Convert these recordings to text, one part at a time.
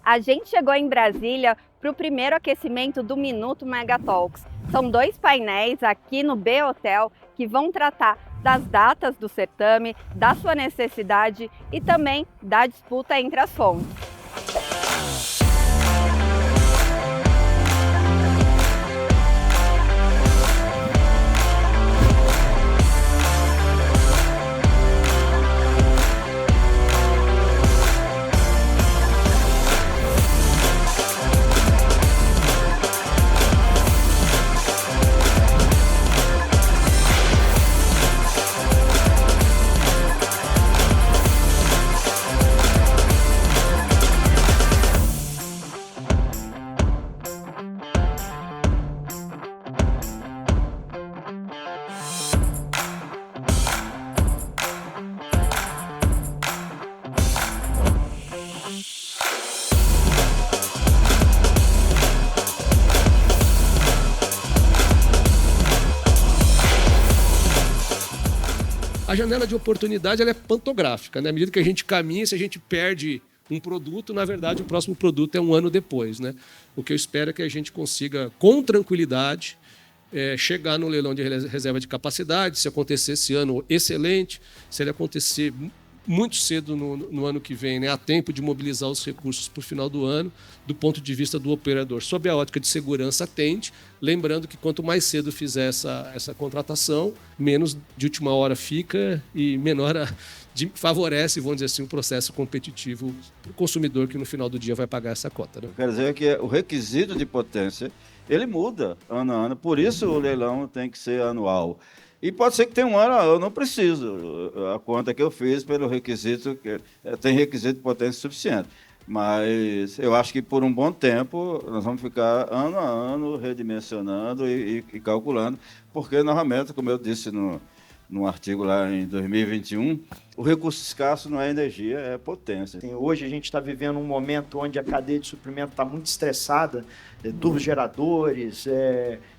A gente chegou em Brasília para o primeiro aquecimento do Minuto Megatalks. São 2 painéis aqui no B Hotel que vão tratar das datas do certame, da sua necessidade e também da disputa entre as fontes. A janela de oportunidade ela é pantográfica, né? À medida que a gente caminha, se a gente perde um produto, na verdade, o próximo produto é um ano depois, né? O que eu espero é que a gente consiga, com tranquilidade, chegar no leilão de reserva de capacidade. Se acontecer esse ano, excelente. Se ele acontecer muito cedo no ano que vem, né, há tempo de mobilizar os recursos para o final do ano, do ponto de vista do operador. Sob a ótica de segurança, atende, lembrando que quanto mais cedo fizer essa contratação, menos de última hora fica e menor favorece, vamos dizer assim, um processo competitivo para o consumidor que no final do dia vai pagar essa cota. Né? Quer dizer que o requisito de potência ele muda ano a ano, por isso o leilão tem que ser anual. E pode ser que tenha um ano, eu não preciso. A conta que eu fiz pelo requisito, tem requisito de potência suficiente. Mas eu acho que por um bom tempo nós vamos ficar ano a ano redimensionando e calculando, porque, novamente, como eu disse num artigo lá em 2021, o recurso escasso não é energia, é potência. Hoje a gente está vivendo um momento onde a cadeia de suprimento está muito estressada, turbogeradores,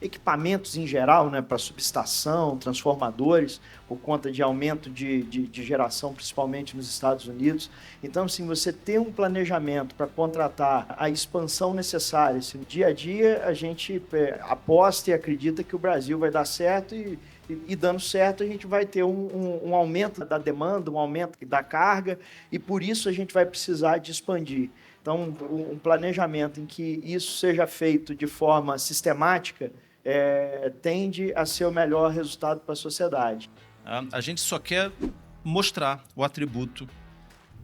equipamentos em geral, né, para subestação, transformadores, por conta de aumento de geração, principalmente nos Estados Unidos. Então, assim, você ter um planejamento para contratar a expansão necessária, assim, dia a dia a gente aposta e acredita que o Brasil vai dar certo e dando certo, a gente vai ter um aumento da demanda, um aumento da carga, e por isso a gente vai precisar de expandir. Então, um planejamento em que isso seja feito de forma sistemática tende a ser o melhor resultado para a sociedade. A gente só quer mostrar o atributo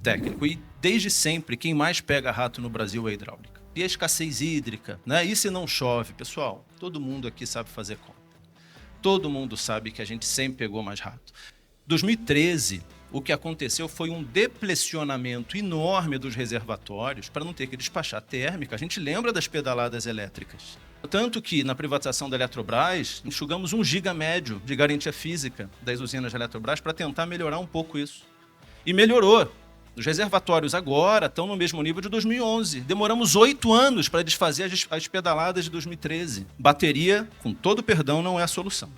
técnico. E, desde sempre, quem mais pega rato no Brasil é a hidráulica. E a escassez hídrica, né? E se não chove? Pessoal, todo mundo aqui sabe fazer conta. Todo mundo sabe que a gente sempre pegou mais rato. 2013, o que aconteceu foi um deplecionamento enorme dos reservatórios para não ter que despachar térmica. A gente lembra das pedaladas elétricas. Tanto que, na privatização da Eletrobras, enxugamos 1 giga médio de garantia física das usinas da Eletrobras para tentar melhorar um pouco isso. E melhorou. Os reservatórios agora estão no mesmo nível de 2011. Demoramos 8 anos para desfazer as pedaladas de 2013. Bateria, com todo perdão, não é a solução.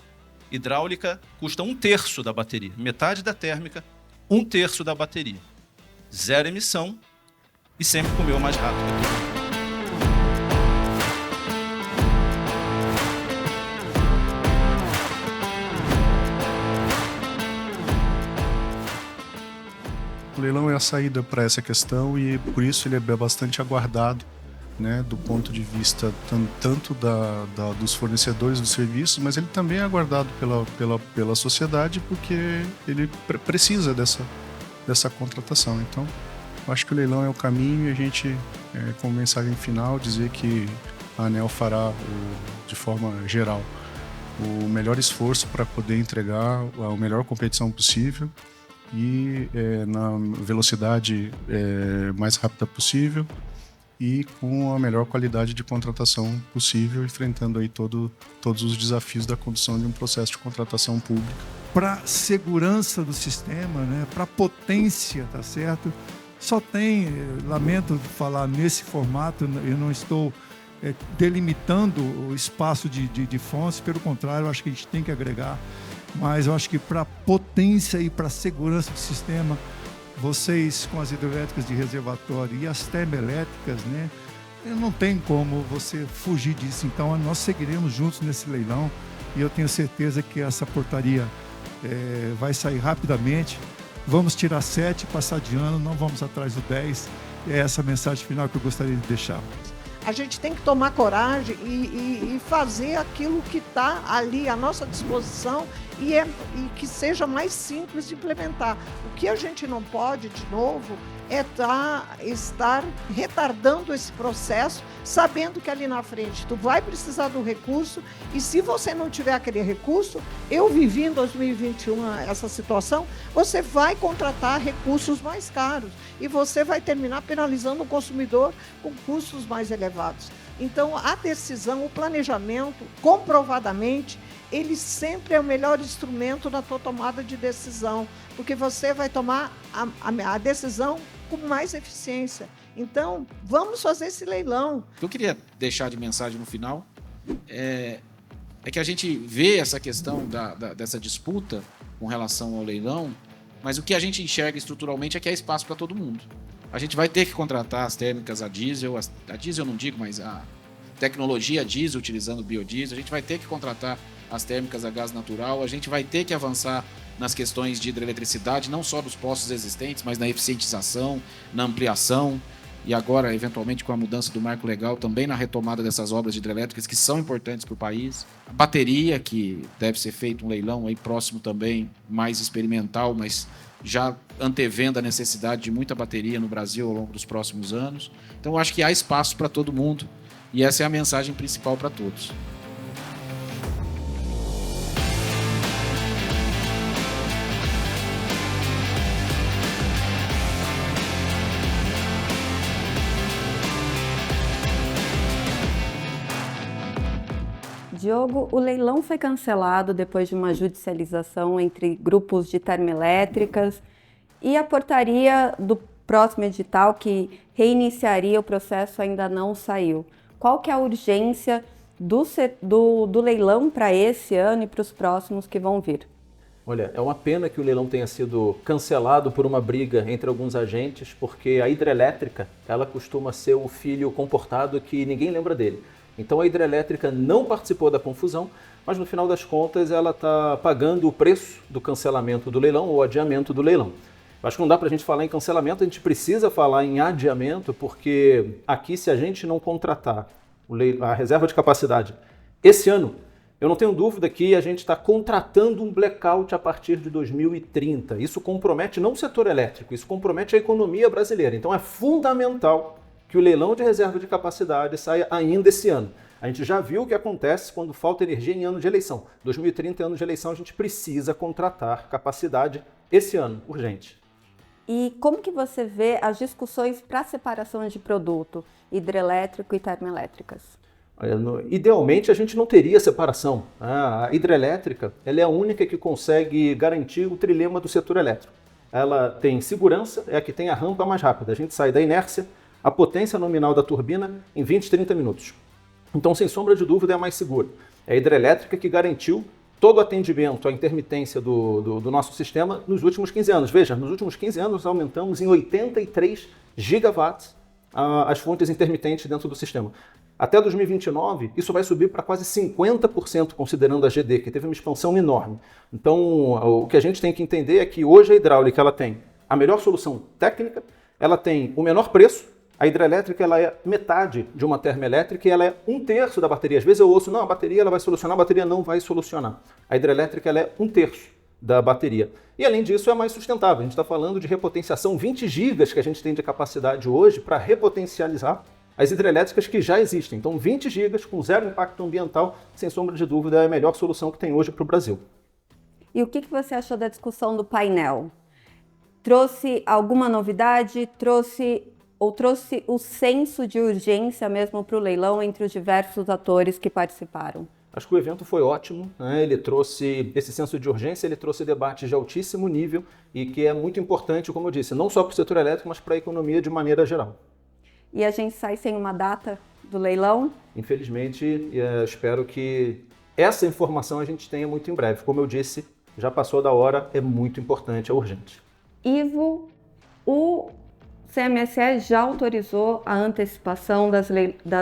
Hidráulica custa 1/3 da bateria. Metade da térmica, 1/3 da bateria. Zero emissão e sempre comeu mais rápido. O leilão é a saída para essa questão e por isso ele é bastante aguardado, né, do ponto de vista tanto dos fornecedores dos serviços, mas ele também é aguardado pela sociedade porque ele precisa dessa contratação. Então, eu acho que o leilão é o caminho e a gente, com mensagem final, dizer que a ANEEL fará, de forma geral, o melhor esforço para poder entregar a melhor competição possível e na velocidade mais rápida possível e com a melhor qualidade de contratação possível, enfrentando aí todos os desafios da condução de um processo de contratação pública. Para a segurança do sistema, né, para a potência, tá certo? Só tem, lamento falar nesse formato, eu não estou delimitando o espaço de fontes, pelo contrário, eu acho que a gente tem que agregar. Mas eu acho que para a potência e para a segurança do sistema, vocês com as hidrelétricas de reservatório e as termoelétricas, né? Não tem como você fugir disso. Então, nós seguiremos juntos nesse leilão e eu tenho certeza que essa portaria vai sair rapidamente. Vamos tirar 7, passar de ano, não vamos atrás do 10. É essa a mensagem final que eu gostaria de deixar. A gente tem que tomar coragem e fazer aquilo que está ali à nossa disposição e que seja mais simples de implementar. O que a gente não pode, de novo, é estar retardando esse processo, sabendo que ali na frente tu vai precisar do recurso e se você não tiver aquele recurso, eu vivi em 2021 essa situação, você vai contratar recursos mais caros e você vai terminar penalizando o consumidor com custos mais elevados. Então, a decisão, o planejamento, comprovadamente, ele sempre é o melhor instrumento na tua tomada de decisão, porque você vai tomar a decisão com mais eficiência. Então, vamos fazer esse leilão. O que eu queria deixar de mensagem no final é que a gente vê essa questão dessa disputa com relação ao leilão, mas o que a gente enxerga estruturalmente é que há espaço para todo mundo. A gente vai ter que contratar as térmicas a diesel, a diesel eu não digo, mas a tecnologia a diesel utilizando biodiesel, a gente vai ter que contratar as térmicas a gás natural, a gente vai ter que avançar nas questões de hidroeletricidade, não só dos postos existentes, mas na eficientização, na ampliação e agora, eventualmente, com a mudança do marco legal, também na retomada dessas obras de hidrelétricas que são importantes para o país. A bateria, que deve ser feito um leilão aí próximo também, mais experimental, mas já antevendo a necessidade de muita bateria no Brasil ao longo dos próximos anos. Então, eu acho que há espaço para todo mundo e essa é a mensagem principal para todos. Diogo, o leilão foi cancelado depois de uma judicialização entre grupos de termoelétricas e a portaria do próximo edital que reiniciaria o processo ainda não saiu. Qual que é a urgência do leilão para esse ano e para os próximos que vão vir? Olha, é uma pena que o leilão tenha sido cancelado por uma briga entre alguns agentes, porque a hidrelétrica, ela costuma ser o filho comportado que ninguém lembra dele. Então a hidrelétrica não participou da confusão, mas no final das contas ela está pagando o preço do cancelamento do leilão ou adiamento do leilão. Acho que não dá para a gente falar em cancelamento, a gente precisa falar em adiamento, porque aqui se a gente não contratar a reserva de capacidade esse ano, eu não tenho dúvida que a gente está contratando um blackout a partir de 2030. Isso compromete não o setor elétrico, isso compromete a economia brasileira. Então é fundamental que o leilão de reserva de capacidade saia ainda esse ano. A gente já viu o que acontece quando falta energia em ano de eleição. 2030 é ano de eleição, a gente precisa contratar capacidade esse ano, urgente. E como que você vê as discussões para separação de produto hidrelétrico e termoelétricas? Idealmente, a gente não teria separação. A hidrelétrica ela é a única que consegue garantir o trilema do setor elétrico. Ela tem segurança, é a que tem a rampa mais rápida. A gente sai da inércia, a potência nominal da turbina em 20, 30 minutos. Então, sem sombra de dúvida, é a mais segura. É a hidrelétrica que garantiu todo o atendimento à intermitência do nosso sistema nos últimos 15 anos. Veja, nos últimos 15 anos nós aumentamos em 83 gigawatts as fontes intermitentes dentro do sistema. Até 2029, isso vai subir para quase 50%, considerando a GD, que teve uma expansão enorme. Então, o que a gente tem que entender é que hoje a hidráulica ela tem a melhor solução técnica, ela tem o menor preço. A hidrelétrica ela é metade de uma termoelétrica e ela é 1/3 da bateria. Às vezes eu ouço, não, a bateria ela vai solucionar, a bateria não vai solucionar. A hidrelétrica ela é 1/3 da bateria. E além disso é mais sustentável. A gente está falando de repotenciação, 20 gigas que a gente tem de capacidade hoje para repotencializar as hidrelétricas que já existem. Então 20 gigas com zero impacto ambiental, sem sombra de dúvida, é a melhor solução que tem hoje para o Brasil. E o que você achou da discussão do painel? Trouxe alguma novidade? Trouxe o senso de urgência mesmo para o leilão entre os diversos atores que participaram? Acho que o evento foi ótimo, né? Ele trouxe esse senso de urgência, ele trouxe debates de altíssimo nível e que é muito importante, como eu disse, não só para o setor elétrico, mas para a economia de maneira geral. E a gente sai sem uma data do leilão? Infelizmente, espero que essa informação a gente tenha muito em breve. Como eu disse, já passou da hora, é muito importante, é urgente. Ivo, O CMSE já autorizou a antecipação das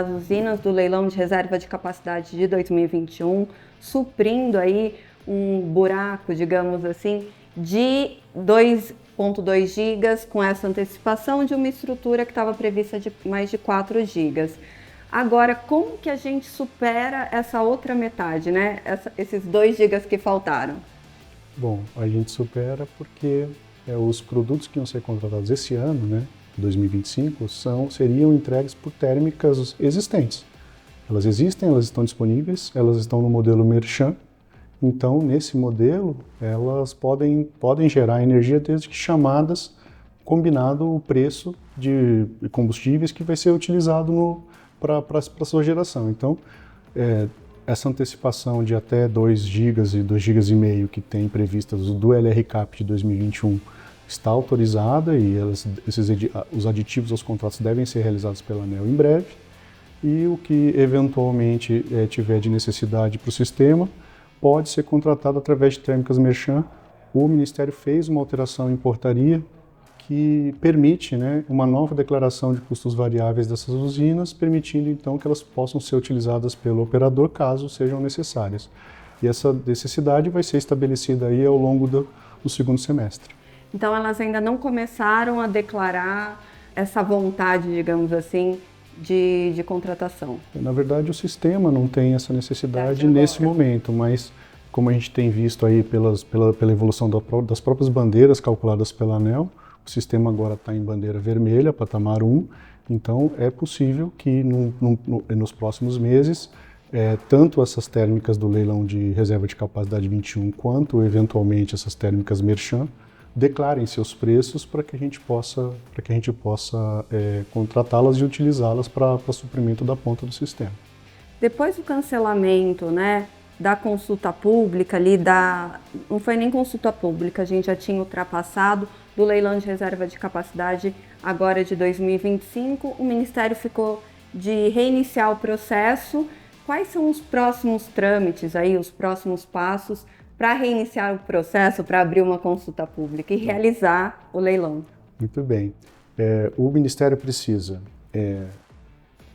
usinas do leilão de reserva de capacidade de 2021, suprindo aí um buraco, digamos assim, de 2,2 gigas com essa antecipação de uma estrutura que estava prevista de mais de 4 gigas. Agora, como que a gente supera essa outra metade, né? Esses 2 gigas que faltaram? Bom, a gente supera porque os produtos que iam ser contratados esse ano, né, 2025, seriam entregues por térmicas existentes. Elas existem, elas estão disponíveis, elas estão no modelo Merchant. Então, nesse modelo, elas podem gerar energia desde que chamadas, combinado o preço de combustíveis que vai ser utilizado para a sua geração. Então, essa antecipação de até 2 gigas e 2,5 gigas que tem previstas do LRCAP de 2021 está autorizada e os aditivos aos contratos devem ser realizados pela ANEEL em breve. E o que eventualmente tiver de necessidade para o sistema pode ser contratado através de térmicas Merchant. O Ministério fez uma alteração em portaria que permite, né, uma nova declaração de custos variáveis dessas usinas, permitindo então que elas possam ser utilizadas pelo operador caso sejam necessárias. E essa necessidade vai ser estabelecida aí ao longo do segundo semestre. Então elas ainda não começaram a declarar essa vontade, digamos assim, de contratação. Na verdade, o sistema não tem essa necessidade nesse momento, mas como a gente tem visto aí pela evolução das próprias bandeiras calculadas pela ANEEL, o sistema agora está em bandeira vermelha, patamar 1, então é possível que nos próximos meses, tanto essas térmicas do leilão de reserva de capacidade 21, quanto eventualmente essas térmicas Merchant, declarem seus preços para que a gente possa contratá-las e utilizá-las para suprimento da ponta do sistema. Depois do cancelamento, né, da consulta pública ali, não foi nem consulta pública, a gente já tinha ultrapassado do leilão de reserva de capacidade agora de 2025, o Ministério ficou de reiniciar o processo. Quais são os próximos trâmites aí, os próximos passos para reiniciar o processo, para abrir uma consulta pública e realizar o leilão? Muito bem. O Ministério precisa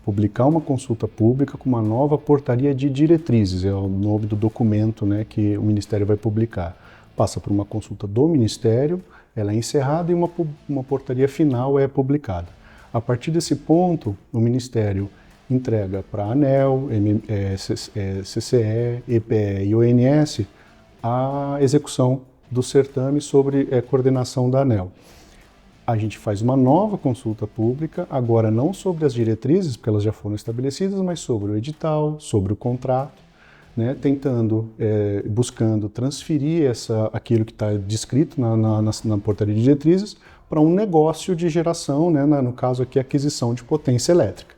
publicar uma consulta pública com uma nova portaria de diretrizes, é o nome do documento, né, que o Ministério vai publicar. Passa por uma consulta do Ministério, ela é encerrada e uma portaria final é publicada. A partir desse ponto, o Ministério entrega para a ANEEL, CCE, EPE e ONS a execução do certame sobre coordenação da ANEEL. A gente faz uma nova consulta pública, agora não sobre as diretrizes, porque elas já foram estabelecidas, mas sobre o edital, sobre o contrato, né, buscando transferir aquilo que está descrito na portaria de diretrizes para um negócio de geração, né, no caso aqui, aquisição de potência elétrica.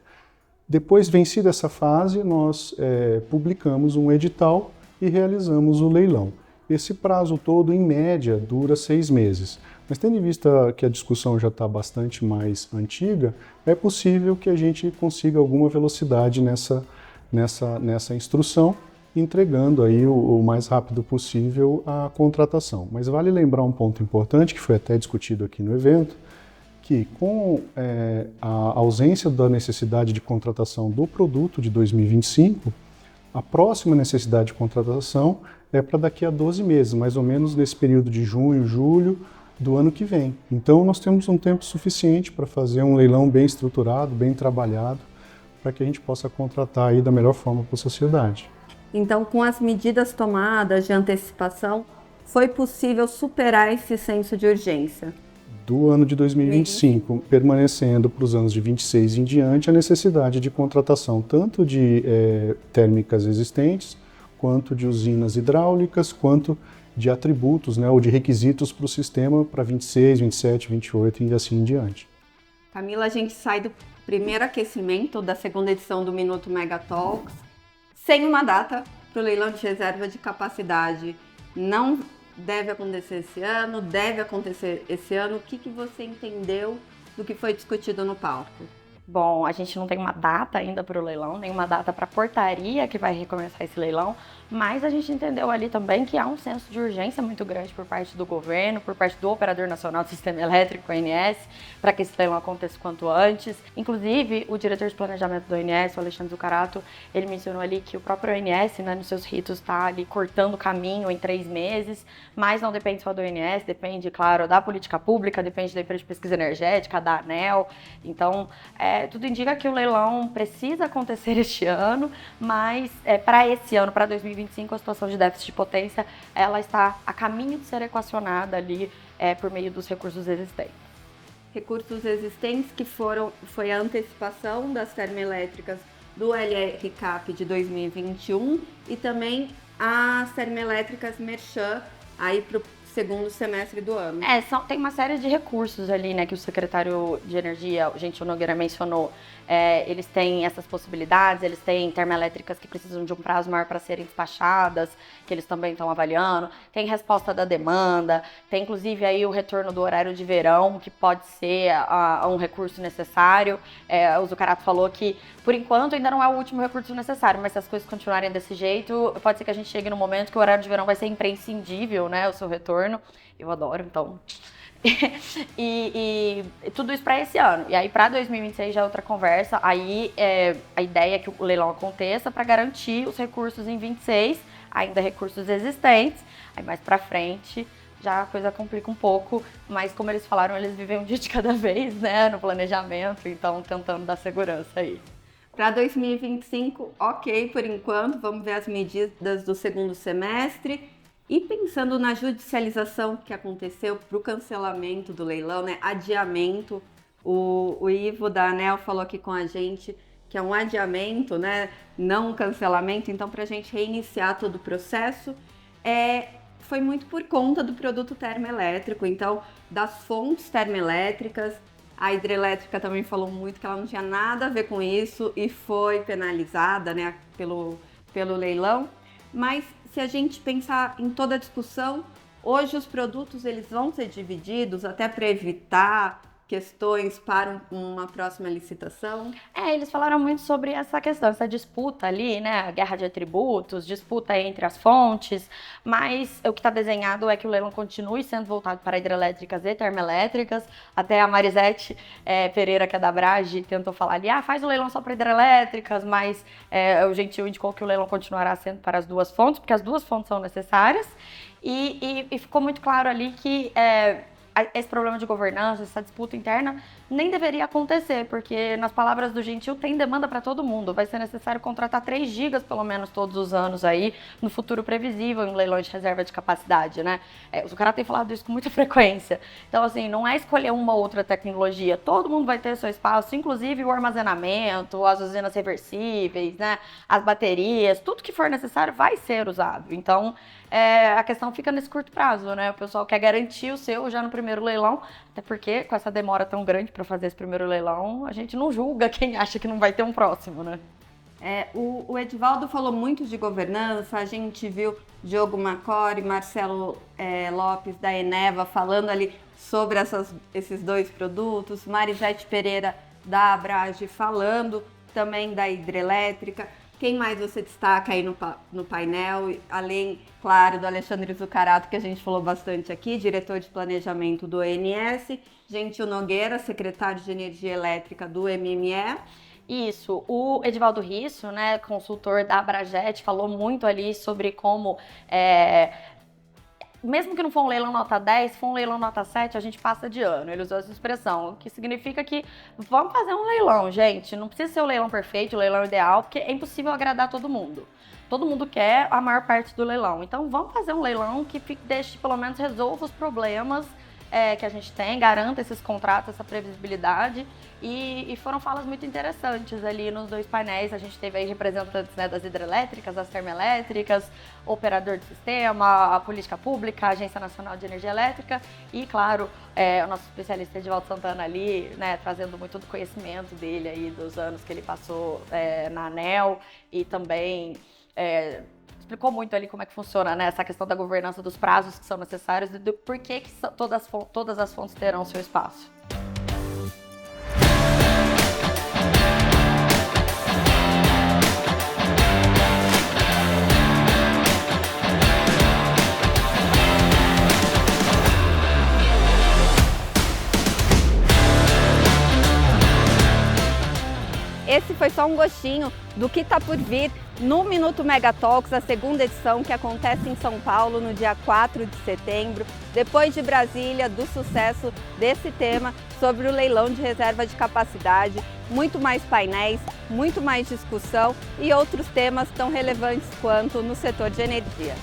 Depois, vencida essa fase, nós publicamos um edital e realizamos o leilão. Esse prazo todo, em média, dura 6 meses. Mas tendo em vista que a discussão já está bastante mais antiga, é possível que a gente consiga alguma velocidade nessa instrução, entregando aí o mais rápido possível a contratação. Mas vale lembrar um ponto importante, que foi até discutido aqui no evento, que com a ausência da necessidade de contratação do produto de 2025, a próxima necessidade de contratação é para daqui a 12 meses, mais ou menos nesse período de junho, julho do ano que vem. Então nós temos um tempo suficiente para fazer um leilão bem estruturado, bem trabalhado, para que a gente possa contratar aí da melhor forma para a sociedade. Então, com as medidas tomadas de antecipação, foi possível superar esse senso de urgência? Do ano de 2025, permanecendo para os anos de 26 em diante, a necessidade de contratação tanto de térmicas existentes, quanto de usinas hidráulicas, quanto de atributos, né, ou de requisitos para o sistema para 26, 27, 28 e assim em diante. Camila, a gente sai do primeiro aquecimento da segunda edição do Minuto Megatalks sem uma data para o leilão de reserva de capacidade. Não deve acontecer esse ano, deve acontecer esse ano. O que você entendeu do que foi discutido no palco? Bom, a gente não tem uma data ainda para o leilão, nenhuma data para a portaria que vai recomeçar esse leilão, mas a gente entendeu ali também que há um senso de urgência muito grande por parte do governo, por parte do Operador Nacional do Sistema Elétrico, ONS, para que esse leilão aconteça quanto antes. Inclusive, o diretor de planejamento do ONS, o Alexandre Zucarato, ele mencionou ali que o próprio ONS, né, nos seus ritos, está ali cortando o caminho em 3 meses, mas não depende só do ONS, depende, claro, da política pública, depende da empresa de pesquisa energética, da ANEEL. Então, tudo indica que o leilão precisa acontecer este ano, mas para esse ano, para 2025, a situação de déficit de potência, ela está a caminho de ser equacionada ali por meio dos recursos existentes. Recursos existentes que foi a antecipação das termoelétricas do LRCAP de 2021 e também as termoelétricas Merchan aí para o segundo semestre do ano. Tem uma série de recursos ali, né, que o secretário de Energia, o Gentil Nogueira, mencionou. Eles têm essas possibilidades, eles têm termoelétricas que precisam de um prazo maior para serem despachadas, que eles também estão avaliando. Tem resposta da demanda, tem inclusive aí o retorno do horário de verão, que pode ser um recurso necessário. O Zucarato falou que, por enquanto, ainda não é o último recurso necessário, mas se as coisas continuarem desse jeito, pode ser que a gente chegue no momento que o horário de verão vai ser imprescindível, né, o seu retorno. Eu adoro, então... e tudo isso para esse ano. E aí para 2026 já é outra conversa. Aí a ideia é que o leilão aconteça para garantir os recursos em 26, ainda recursos existentes. Aí mais para frente já a coisa complica um pouco, mas como eles falaram, eles vivem um dia de cada vez, né, no planejamento, então tentando dar segurança aí. Para 2025, ok, por enquanto, vamos ver as medidas do segundo semestre. E pensando na judicialização que aconteceu para o cancelamento do leilão, né, adiamento, o Ivo da ANEEL falou aqui com a gente que é um adiamento, né, não um cancelamento, então para a gente reiniciar todo o processo, foi muito por conta do produto termoelétrico, então das fontes termoelétricas. A hidrelétrica também falou muito que ela não tinha nada a ver com isso e foi penalizada, né, pelo leilão, mas se a gente pensar em toda a discussão, hoje os produtos eles vão ser divididos até para evitar questões para uma próxima licitação? Eles falaram muito sobre essa questão, essa disputa ali, né, a guerra de atributos, disputa entre as fontes, mas o que está desenhado é que o leilão continue sendo voltado para hidrelétricas e termoelétricas. Até a Marisete Pereira, que é da Brage, tentou falar ali, faz o leilão só para hidrelétricas, mas o Gentil indicou que o leilão continuará sendo para as duas fontes, porque as duas fontes são necessárias, e ficou muito claro ali que esse problema de governança, essa disputa interna, nem deveria acontecer, porque, nas palavras do Gentil, tem demanda para todo mundo. Vai ser necessário contratar 3 gigas, pelo menos, todos os anos aí, no futuro previsível, em leilões de reserva de capacidade, né? O Zucarato tem falado isso com muita frequência. Então, assim, não é escolher uma ou outra tecnologia. Todo mundo vai ter seu espaço, inclusive o armazenamento, as usinas reversíveis, né? As baterias, tudo que for necessário vai ser usado. Então, a questão fica nesse curto prazo, né? O pessoal quer garantir o seu já no primeiro leilão, até porque com essa demora tão grande para fazer esse primeiro leilão, a gente não julga quem acha que não vai ter um próximo, né? O Edivaldo falou muito de governança, a gente viu Diogo Macore, Marcelo Lopes da Eneva falando ali sobre esses 2 produtos, Marisete Pereira da Abrage falando também da hidrelétrica. Quem mais você destaca aí no painel? Além, claro, do Alexandre Zucarato, que a gente falou bastante aqui, diretor de planejamento do ONS, Gentil Nogueira, secretário de Energia Elétrica do MME. Isso, o Edivaldo Risso, né, consultor da Abrajet, falou muito ali sobre como... mesmo que não for um leilão nota 10, se for um leilão nota 7, a gente passa de ano. Ele usou essa expressão, o que significa que vamos fazer um leilão, gente. Não precisa ser o leilão perfeito, o leilão ideal, porque é impossível agradar todo mundo. Todo mundo quer a maior parte do leilão. Então vamos fazer um leilão que deixe, pelo menos, resolva os problemas que a gente tem, garanta esses contratos, essa previsibilidade. E foram falas muito interessantes ali nos 2 painéis. A gente teve aí representantes, né, das hidrelétricas, das termoelétricas, operador de sistema, a política pública, a Agência Nacional de Energia Elétrica e, claro, o nosso especialista Edivaldo Santana ali, né, trazendo muito do conhecimento dele aí, dos anos que ele passou na ANEEL e também... explicou muito ali como é que funciona, né, essa questão da governança, dos prazos que são necessários e do porquê que todas as fontes terão seu espaço. esse foi só um gostinho do que está por vir no Minuto Megatalks, a segunda edição, que acontece em São Paulo no dia 4 de setembro, depois de Brasília, do sucesso desse tema sobre o leilão de reserva de capacidade. Muito mais painéis, muito mais discussão e outros temas tão relevantes quanto no setor de energia.